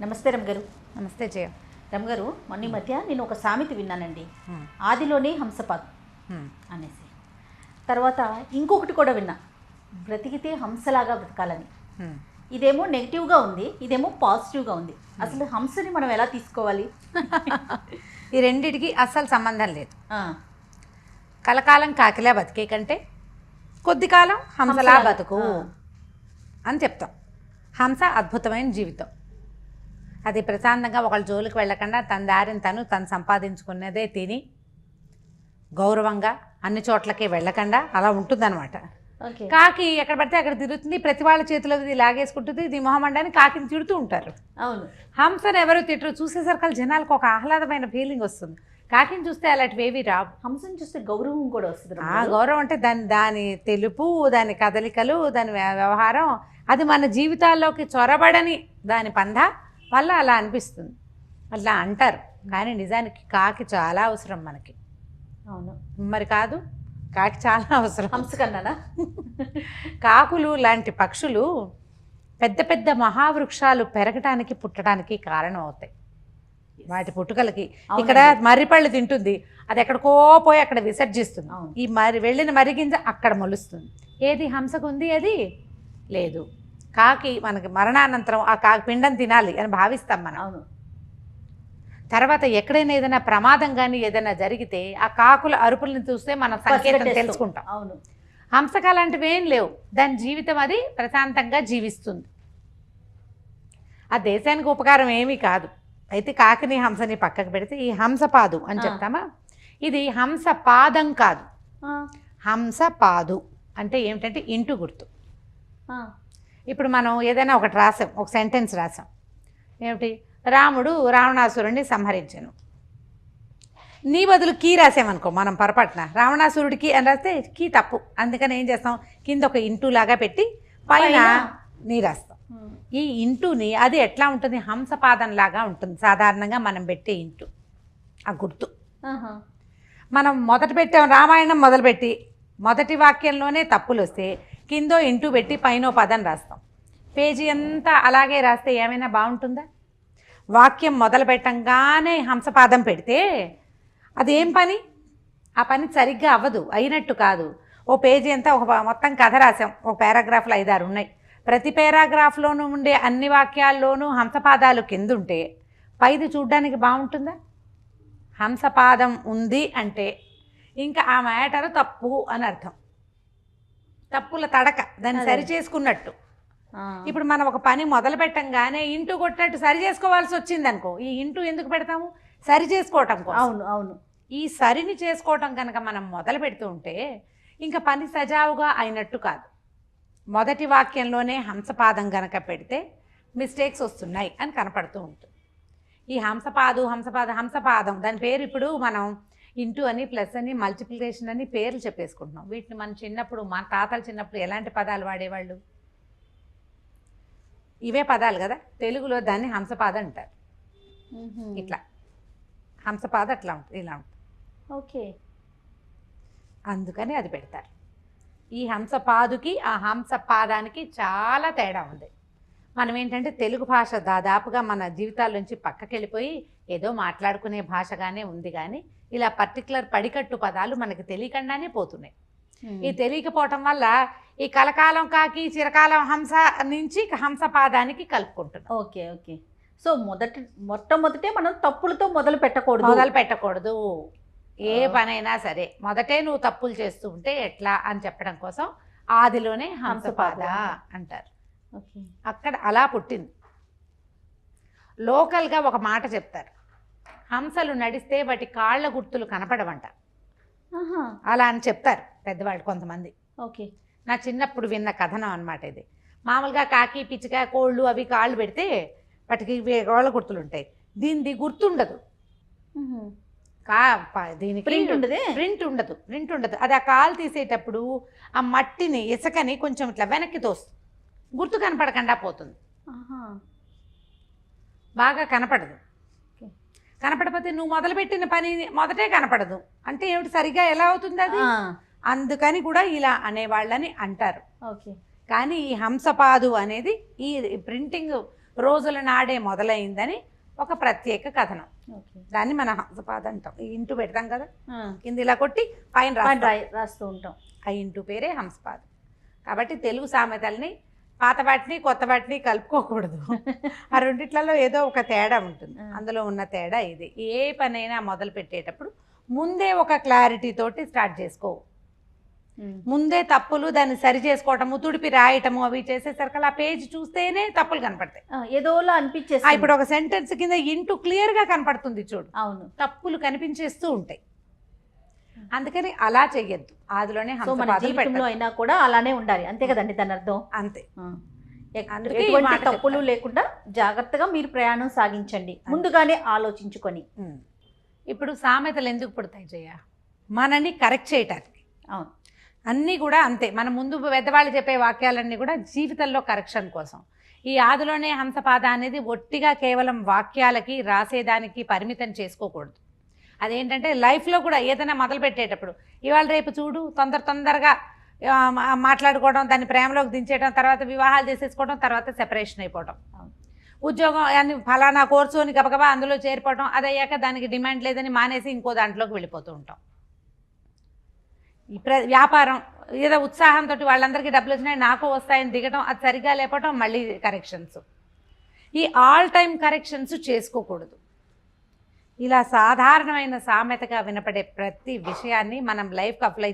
నమస్తే రమగారు. నమస్తే జయ. రమగారు, మొన్న ఈ మధ్య నేను ఒక సామెత విన్నానండి. ఆదిలోనే హంసపాదం అనేసి. తర్వాత ఇంకొకటి కూడా విన్నా, బ్రతికితే హంసలాగా బ్రతకాలని. ఇదేమో నెగిటివ్గా ఉంది, ఇదేమో పాజిటివ్గా ఉంది. అసలు హంసని మనం ఎలా తీసుకోవాలి? ఈ రెండిటికి అస్సలు సంబంధం లేదు. కలకాలం కాకిలా బతికే కంటే కొద్ది కాలం హంసలా బతుకు అని చెప్తాం. హంస అద్భుతమైన జీవితం. అది ప్రశాంతంగా ఒకళ్ళ జోలికి వెళ్ళకుండా తన దారిని తను సంపాదించుకున్నదే తిని గౌరవంగా అన్ని చోట్లకి వెళ్ళకుండా అలా ఉంటుందన్నమాట. కాకి ఎక్కడ పడితే అక్కడ తిరుగుతుంది, ప్రతి వాళ్ళ చేతిలో ఇది లాగేసుకుంటుంది, ఇది మొహమండాన్ని కాకిని తిడుతూ ఉంటారు. అవును. హంసను ఎవరు తిట్టరు. చూసేసరికి జనాలకు ఒక ఆహ్లాదమైన ఫీలింగ్ వస్తుంది. కాకిని చూస్తే అలాంటివి ఏవి రావు. హంసను చూస్తే గౌరవం కూడా వస్తుంది. ఆ గౌరవం అంటే దాని తెలుపు, దాని కదలికలు, దాని వ్యవహారం, అది మన జీవితాల్లోకి చొరబడని దాని పంధ వల్ల అలా అనిపిస్తుంది. అట్లా అంటారు, కానీ నిజానికి కాకి చాలా అవసరం మనకి. అవును మరి కాదు, కాకి చాలా అవసరం. హంస కన్నానా? కాకులు లాంటి పక్షులు పెద్ద పెద్ద మహావృక్షాలు పెరగటానికి పుట్టడానికి కారణం అవుతాయి. వాటి పుట్టుకలకి ఇక్కడ మర్రిపళ్ళు తింటుంది, అది ఎక్కడికో పోయి అక్కడ విసర్జిస్తుంది. ఈ వెళ్ళిన మరిగింజ అక్కడ మొలుస్తుంది. ఏది హంసకు ఉంది? అది లేదు. కాకి మనకి మరణానంతరం ఆ కాకి పిండం తినాలి అని భావిస్తాం మనం. అవును. తర్వాత ఎక్కడైనా ఏదైనా ప్రమాదం కానీ ఏదైనా జరిగితే ఆ కాకుల అరుపులను చూస్తే మనం సంకేతం తెలుసుకుంటాం. అవును. హంసకు అలాంటివి ఏం లేవు. దాని జీవితం అది ప్రశాంతంగా జీవిస్తుంది. ఆ దేశానికి ఉపకారం ఏమీ కాదు. అయితే కాకిని హంసని పక్కకు పెడితే ఈ హంసపాదు అని చెప్తామా, ఇది హంసపాదం కాదు, హంసపాదు అంటే ఏమిటంటే ఇంటు గుర్తు. ఇప్పుడు మనం ఏదైనా ఒకటి రాసాం, ఒక సెంటెన్స్ రాసాం, ఏమిటి, రాముడు రావణాసురుడిని సంహరించాను. నీ బదులు కీ రాసామనుకో మనం పొరపాటున, రావణాసురుడికి అని రాస్తే కీ తప్పు. అందుకని ఏం చేస్తాం, కింద ఒక ఇంటూ లాగా పెట్టి పైన నీ రాస్తాం. ఈ ఇంటూని అది ఎట్లా ఉంటుంది, హంసపాదం లాగా ఉంటుంది సాధారణంగా మనం పెట్టే ఇంటూ, ఆ గుర్తు. మనం మొదట పెట్టాం, రామాయణం మొదలుపెట్టి మొదటి వాక్యంలోనే తప్పులు వస్తే కిందో ఇంటూ పెట్టి పైన పదం రాస్తాం. పేజీ అంతా అలాగే రాస్తే ఏమైనా బాగుంటుందా? వాక్యం మొదలు పెట్టంగానే హంసపాదం పెడితే అదేం పని? ఆ పని సరిగ్గా అవ్వదు, అయినట్టు కాదు. ఓ పేజీ అంతా ఒక మొత్తం కథ రాసాం, ఒక పారాగ్రాఫ్లు 5-6 ఉన్నాయి. ప్రతి పారాగ్రాఫ్లోనూ ఉండే అన్ని వాక్యాల్లోనూ హంసపాదాలు కింద ఉంటే పైది చూడ్డానికి బాగుంటుందా? హంసపాదం ఉంది అంటే ఇంకా ఆ మ్యాటర్ తప్పు అని అర్థం. తప్పుల తడక, దాన్ని సరి చేసుకున్నట్టు. ఇప్పుడు మనం ఒక పని మొదలు పెట్టంగానే ఇంటూ కొట్టినట్టు సరి చేసుకోవాల్సి వచ్చింది అనుకో, ఈ ఇంటూ ఎందుకు పెడతాము? సరి చేసుకోవటం కోసం. అవును అవును. ఈ సరిని చేసుకోవటం కనుక మనం మొదలు పెడుతూ ఉంటే ఇంకా పని సజావుగా అయినట్టు కాదు. మొదటి వాక్యంలోనే హంసపాదం కనుక పెడితే మిస్టేక్స్ వస్తున్నాయి అని కనపడుతూ ఉంటుంది. ఈ హంసపాదం దాని పేరు ఇప్పుడు మనం ఇంటూ అని, ప్లస్ అని, మల్టిప్లికేషన్ అని పేర్లు చెప్పేసుకుంటున్నాం. వీటిని మన చిన్నప్పుడు, మా తాతలు చిన్నప్పుడు ఎలాంటి పదాలు వాడేవాళ్ళు? ఇవే పదాలు కదా. తెలుగులో దాన్ని హంసపాద అంటారు. ఇట్లా హంసపాద అట్లా ఉంటుంది, ఇలా ఉంటుంది. ఓకే. అందుకని అది పెడతారు. ఈ హంసపాదుకి ఆ హంసపాదానికి చాలా తేడా ఉంది. మనం ఏంటంటే తెలుగు భాష దాదాపుగా మన జీవితాల్లోంచి పక్కకి వెళ్ళిపోయి ఏదో మాట్లాడుకునే భాషగానే ఉంది, కానీ ఇలా పర్టికులర్ పడికట్టు పదాలు మనకి తెలియకుండానే పోతున్నాయి. ఈ తెలియకపోవటం వల్ల ఈ కలకాలం కాకి చిరకాలం హంస నుంచి హంసపాదానికి కలుపుకుంటున్నాం. Okay okay. సో మొట్టమొదటే మనం తప్పులతో మొదలు పెట్టకూడదు. ఏ పనైనా సరే మొదటే నువ్వు తప్పులు చేస్తూ ఉంటే ఎట్లా అని చెప్పడం కోసం ఆదిలోనే హంసపాద అంటారు. అక్కడ అలా పుట్టింది. లోకల్గా ఒక మాట చెప్తారు, హంసలు నడిస్తే వాటి కాళ్ళ గుర్తులు కనపడవంట. అలా అని చెప్తారు పెద్దవాళ్ళు కొంతమంది. ఓకే. నా చిన్నప్పుడు విన్న కథనం అనమాట ఇది. మామూలుగా కాకి, పిచ్చిక, కోళ్ళు అవి కాళ్ళు పెడితే వాటికి కాళ్ళ గుర్తులు ఉంటాయి. దీనిది గుర్తుండదు. దీనికి ప్రింట్ ఉండదు. అది ఆ కాలు తీసేటప్పుడు ఆ మట్టిని, ఇసుకని కొంచెం ఇట్లా వెనక్కి తోస్తుంది, గుర్తు కనపడకుండా పోతుంది. బాగా కనపడదు. కనపడకపోతే నువ్వు మొదలుపెట్టిన పని మొదటే కనపడదు అంటే ఏమిటి, సరిగ్గా ఎలా అవుతుంది అది? అందుకని కూడా ఇలా అనేవాళ్ళని అంటారు. ఓకే. కానీ ఈ హంసపాదు అనేది ఈ ప్రింటింగ్ రోజుల నాడే మొదలైందని ఒక ప్రత్యేక కథనం. ఓకే. దాన్ని మన హంసపాద అంటాం. ఈ ఇంటూ పెడతాం కదా, కింద ఇలా కొట్టి పైన రాస్తూ ఉంటాం. ఆ ఇంటూ పేరే హంసపాద. కాబట్టి తెలుగు సామెతల్ని పాత వాటిని కొత్త వాటిని కలుపుకోకూడదు. ఆ రెండిట్లలో ఏదో ఒక తేడా ఉంటుంది. అందులో ఉన్న తేడా ఇది. ఏ పనైనా మొదలు పెట్టేటప్పుడు ముందే ఒక క్లారిటీ తోటి స్టార్ట్ చేసుకో. ముందే తప్పులు దాన్ని సరి చేసుకోవటము, తుడిపి రాయటము అవి చేసేసరికి ఆ పేజ్ చూస్తేనే తప్పులు కనపడతాయి. ఏదోలా అనిపించేసి ఇప్పుడు ఒక సెంటెన్స్ కింద ఇంటూ క్లియర్గా కనపడుతుంది చూడు, అవును, తప్పులు కనిపించేస్తూ ఉంటాయి. అందుకని అలా చెయ్యొద్దు. ఆదిలోనే మన జీవితంలో అయినా కూడా అలానే ఉండాలి, అంతే కదండి దాని అర్థం. అంతే. ఎటువంటి తప్పులు లేకుండా జాగ్రత్తగా మీరు ప్రయాణం సాగించండి, ముందుగానే ఆలోచించుకొని. ఇప్పుడు సామెతలు ఎందుకు పుడతాయి జయ? మనని కరెక్ట్ చేయటానికి. అవును, అన్నీ కూడా అంతే. మన ముందు పెద్దవాళ్ళు చెప్పే వాక్యాలన్నీ కూడా జీవితంలో కరెక్షన్ కోసం. ఈ ఆదిలోనే హంసపాద అనేది ఒట్టిగా కేవలం వాక్యాలకి రాసేదానికి పరిమితం చేసుకోకూడదు. అదేంటంటే లైఫ్లో కూడా ఏదైనా మొదలు పెట్టేటప్పుడు ఇవాళ రేపు చూడు, తొందరగా మాట్లాడుకోవడం, దాన్ని ప్రేమలోకి దించేయడం, తర్వాత వివాహాలు చేసేసుకోవడం, తర్వాత సెపరేషన్ అయిపోవడం, ఉద్యోగం అని ఫలానా కోర్సు అని గబగబా అందులో చేరిపోవడం, అది అయ్యాక దానికి డిమాండ్ లేదని మానేసి ఇంకో దాంట్లోకి వెళ్ళిపోతూ ఉంటాం. వ్యాపారం ఏదో ఉత్సాహంతో వాళ్ళందరికీ డబ్బులు వచ్చినాయి నాకు వస్తాయని దిగటం, అది సరిగా లేపటం, మళ్ళీ కరెక్షన్స్. ఈ ఆల్ టైమ్ కరెక్షన్స్ చేసుకోకూడదు. ఇలా సాధారణమైన సామెతగా వినపడే ప్రతి విషయాన్ని మనం లైఫ్కి అప్లై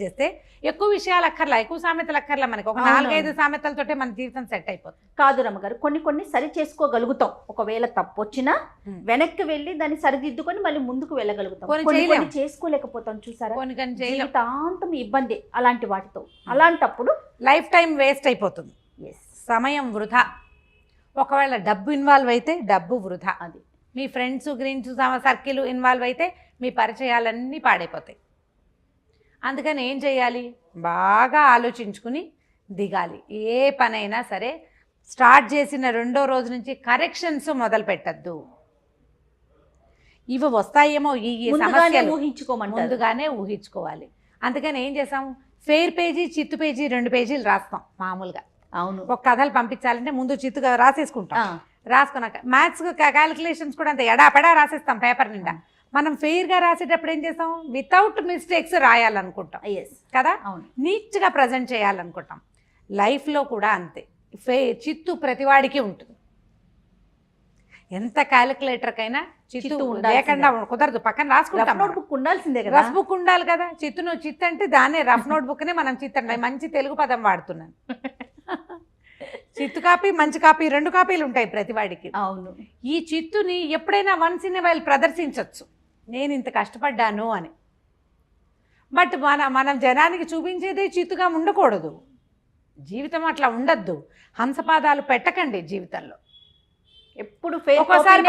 చేస్తే ఎక్కువ విషయాలు అక్కర్లా, ఎక్కువ సామెతలు అక్కర్లా. మనకి ఒక 4-5 సామెతలతోటే మన జీవితం సెట్ అయిపోతుంది. కాదు రమ్మగారు, కొన్ని సరి చేసుకోగలుగుతాం. ఒకవేళ తప్పు వచ్చినా వెనక్కి వెళ్ళి దాన్ని సరిదిద్దుకొని మళ్ళీ ముందుకు వెళ్ళగలుగుతాం. కొన్ని చేసుకోలేకపోతాం, చూసారా, జీవితాంతం ఇబ్బంది అలాంటి వాటితో. అలాంటప్పుడు లైఫ్ టైం వేస్ట్ అయిపోతుంది, సమయం వృధా. ఒకవేళ డబ్బు ఇన్వాల్వ్ అయితే డబ్బు వృధా. అది మీ ఫ్రెండ్స్ గురించి సర్కిల్ ఇన్వాల్వ్ అయితే మీ పరిచయాలన్నీ పాడైపోతాయి. అందుకని ఏం చేయాలి? బాగా ఆలోచించుకుని దిగాలి. ఏ పనైనా సరే స్టార్ట్ చేసిన 2వ రోజు నుంచి కరెక్షన్స్ మొదలు పెట్టద్దు. ఇవి వస్తాయేమో ఈ సమస్యలు ముందుగానే ఊహించుకోవాలి. అందుకని ఏం చేసాము, ఫెయిర్ పేజీ, చిత్తు పేజీ 2 పేజీలు రాస్తాం మామూలుగా. అవును, ఒక కథలు పంపించాలంటే ముందు చిత్తుగా రాసేసుకుంటాం. రాసుకున్నాక మ్యాథ్స్ క్యాలిక్యులేషన్స్ కూడా అంత ఎడాపెడా రాసేస్తాం పేపర్ నిండా. మనం ఫెయిర్గా రాసేటప్పుడు ఏం చేస్తాం, వితౌట్ మిస్టేక్స్ రాయాలనుకుంటాం కదా, నీట్గా ప్రజెంట్ చేయాలనుకుంటాం. లైఫ్లో కూడా అంతే. చిత్తు ప్రతివాడికి ఉంటుంది. ఎంత క్యాలిక్యులేటర్కైనా చిత్తు లేకుండా కుదరదు. పక్కన రాసుకుంటాం. నోట్ బుక్ ఉండాల్సిందే కదా, రఫ్ బుక్ ఉండాలి కదా. చిత్తు అంటే దాన్నే రఫ్ నోట్ బుక్నే మనం చిత్తండి. మంచి తెలుగు పదం వాడుతున్నాను. చిత్తు కాపీ, మంచి కాపీ, 2 కాపీలు ఉంటాయి ప్రతివాడికి. అవును, ఈ చిత్తుని ఎప్పుడైనా వన్స్ ఇన్ వైల్ ప్రదర్శించవచ్చు, నేను ఇంత కష్టపడ్డాను అని. బట్ మనం జనానికి చూపించేదే చిత్తుగా ఉండకూడదు. జీవితం అట్లా ఉండద్దు. హంసపాదాలు పెట్టకండి జీవితంలో. ఎప్పుడు ఒక్కోసారి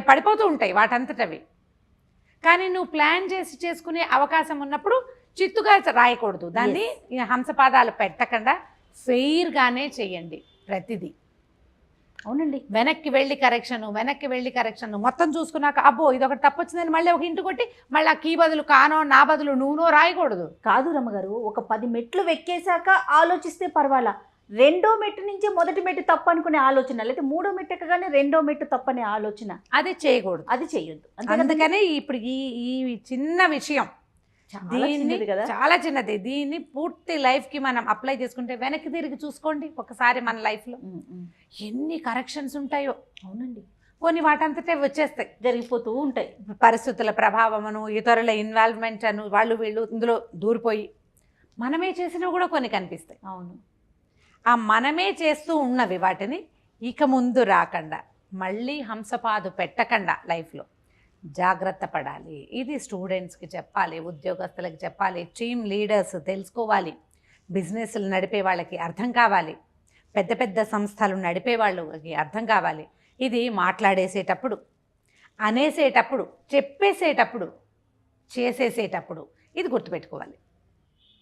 పడిపోతూ ఉంటాయి వాటంతటవి. కానీ నువ్వు ప్లాన్ చేసుకునే అవకాశం ఉన్నప్పుడు చిత్తుగా రాయకూడదు. దాన్ని హంసపాదాలు పెట్టకుండా ఫెయిర్గానే చెయ్యండి ప్రతిదీ. అవునండి, వెనక్కి వెళ్ళి కరెక్షన్ మొత్తం చూసుకున్నాక అబ్బో ఇదొకటి తప్పు వచ్చిందని మళ్ళీ ఒక ఇంటి కొట్టి మళ్ళీ ఆ కీ బదులు కానో, నా బదులు నువ్వునో రాయకూడదు. కాదు రమ్మగారు, ఒక 10 మెట్లు ఎక్కేశాక ఆలోచిస్తే పర్వాలా. 2వ మెట్టు నుంచి మొదటి మెట్టు తప్పు అనుకునే ఆలోచన, లేకపోతే 3వ మెట్టు ఎక్కగానే 2వ మెట్టు తప్పనే ఆలోచన, అది చేయకూడదు, అది చేయొద్దు. అందుకనే ఇప్పుడు ఈ చిన్న విషయం చాలా చిన్నది, దీన్ని పూర్తి లైఫ్కి మనం అప్లై చేసుకుంటే వెనక్కి తిరిగి చూసుకోండి ఒకసారి మన లైఫ్లో ఎన్ని కరెక్షన్స్ ఉంటాయో. అవునండి, కొన్ని వాటంతటే వచ్చేస్తాయి, జరిగిపోతూ ఉంటాయి. పరిస్థితుల ప్రభావమును, ఇతరుల ఇన్వాల్వ్మెంట్ అను, వాళ్ళు వీళ్ళు ఇందులో దూరిపోయి మనమే చేసినవి కూడా కొన్ని కనిపిస్తాయి. అవును, ఆ మనమే చేస్తూ ఉన్నవి వాటిని ఇక ముందు రాకుండా మళ్ళీ హంసపాదు పెట్టకుండా లైఫ్లో జాగ్రత్త పడాలి. ఇది స్టూడెంట్స్కి చెప్పాలి, ఉద్యోగస్తులకి చెప్పాలి, టీమ్ లీడర్స్ తెలుసుకోవాలి, బిజినెస్లు నడిపే వాళ్ళకి అర్థం కావాలి, పెద్ద పెద్ద సంస్థలు నడిపే వాళ్ళకి అర్థం కావాలి. ఇది మాట్లాడేసేటప్పుడు, అనేసేటప్పుడు, చెప్పేసేటప్పుడు, చేసేసేటప్పుడు ఇది గుర్తుపెట్టుకోవాలి.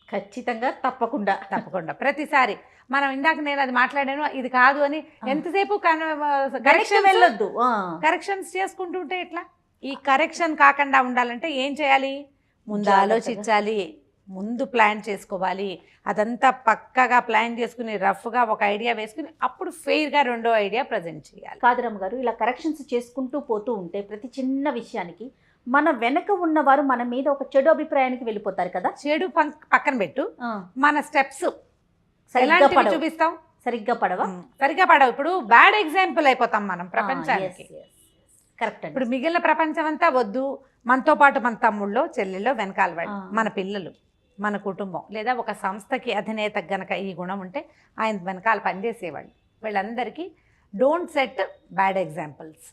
ఖచ్చితంగా, తప్పకుండా ప్రతిసారి మనం ఇందాక నేను అది మాట్లాడాను ఇది కాదు అని ఎంతసేపు కరెక్షన్స్ చేసుకుంటూ ఉంటే ఎట్లా? ఈ కరెక్షన్ కాకుండా ఉండాలంటే ఏం చేయాలి? ముందు ఆలోచించాలి, ముందు ప్లాన్ చేసుకోవాలి. అదంతా పక్కగా ప్లాన్ చేసుకుని రఫ్గా ఒక ఐడియా వేసుకుని అప్పుడు ఫెయిర్గా రెండో ఐడియా ప్రజెంట్ చేయాలి. కాదురమ్మ గారు, ఇలా కరెక్షన్స్ చేసుకుంటూ పోతూ ఉంటే ప్రతి చిన్న విషయానికి మన వెనక ఉన్నవారు మన మీద ఒక చెడు అభిప్రాయానికి వెళ్ళిపోతారు కదా. చెడు పక్కన పెట్టు, ఆ, మన స్టెప్స్ సరిగ్గా ఎలాంటివి పడవు. చూపిస్తాం, సరిగ్గా పడవా? సరిగ్గా పడవు. ఇప్పుడు బ్యాడ్ ఎగ్జాంపుల్ అయిపోతాం మనం ప్రపంచానికి. కరెక్ట్ అండి. ఇప్పుడు మిగిలిన ప్రపంచం అంతా వద్దు, మనతో పాటు మన తమ్ముళ్ళో చెల్లెళ్ళో వెనకాల వాళ్ళు, మన పిల్లలు, మన కుటుంబం, లేదా ఒక సంస్థకి అధినేత గనక ఈ గుణం ఉంటే ఆయన వెనకాల పనిచేసేవాళ్ళు, వీళ్ళందరికీ డోంట్ సెట్ బ్యాడ్ ఎగ్జాంపుల్స్.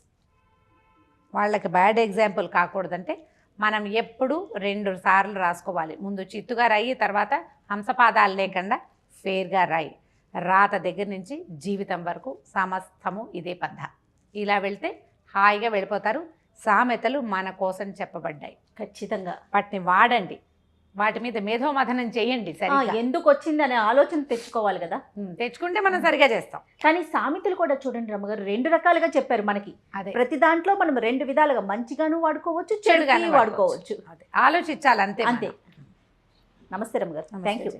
వాళ్ళకి బ్యాడ్ ఎగ్జాంపుల్ కాకూడదంటే మనం ఎప్పుడు 2 సార్లు రాసుకోవాలి. ముందు చిత్తుగా రాయి, తర్వాత హంసపాదాలు లేకుండా ఫేర్గా రాయి. రాత దగ్గర నుంచి జీవితం వరకు సమస్తము ఇదే పంధ. ఇలా వెళ్తే హాయిగా వెళ్ళిపోతారు. సామెతలు మన కోసం చెప్పబడ్డాయి, ఖచ్చితంగా వాటిని వాడండి, వాటి మీద మేధోమథనం చేయండి. సరిగ్గా ఎందుకు వచ్చింది అనే ఆలోచన తెచ్చుకోవాలి కదా. తెచ్చుకుంటే మనం సరిగా చేస్తాం. కానీ సామెతలు కూడా చూడండి రమ్మగారు, 2 రకాలుగా చెప్పారు మనకి. అదే, ప్రతి దాంట్లో మనం 2 విధాలుగా మంచిగాను వాడుకోవచ్చు, చెడుగాను చెడుగాను వాడుకోవచ్చు. అదే ఆలోచించాలి, అంతే అంతే. మనం. నమస్తే రమ్మగారు, థ్యాంక్ యూ.